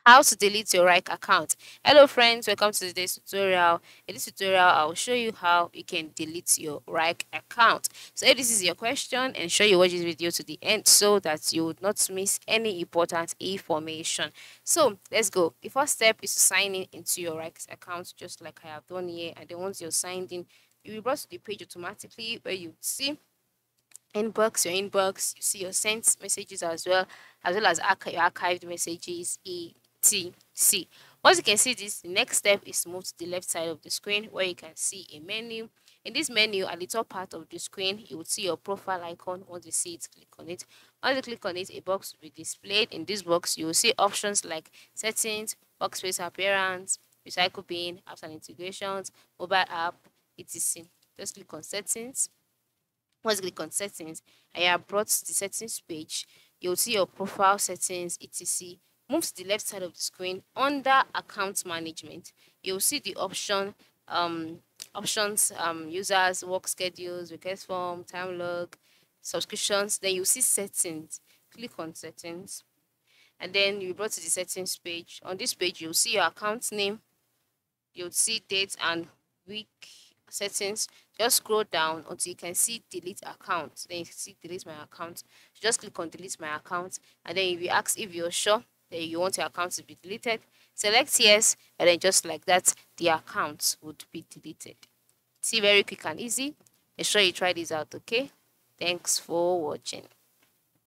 How to delete your wrike account. Hello friends, welcome to today's tutorial. In this tutorial I'll show you how you can delete your wrike account. So if this is your question, ensure you watch this video to the end so that you would not miss any important information. So let's go. The first step is to sign in into your wrike account, just like I have done here. And then once you're signed in, you'll be brought to the page automatically where you see your inbox, you see your sent messages as well as your archived messages, etc. Once you can see this, the next step is to move to the left side of the screen where you can see a menu. In this menu, at the top part of the screen, you will see your profile icon. Once you see it, click on it. Once you click on it, a box will be displayed. In this box, you will see options like settings, workspace appearance, recycle bin, apps and integrations, mobile app, etc. Just click on settings. Once you click on settings and you are brought to the settings page, you'll see your profile settings, etc. Move to the left side of the screen under account management. You'll see the options, users, work schedules, request form, time log, subscriptions. Then you'll see settings. Click on settings and then you'll be brought to the settings page. On this page, you'll see your account name, you'll see date and week settings. Just scroll down until you can see delete account. Then you see delete my account. Just click on delete my account and then if you ask if you're sure that you want your account to be deleted, select yes, and then just like that the account would be deleted. See, very quick and easy. Make sure you try this out. Okay, thanks for watching.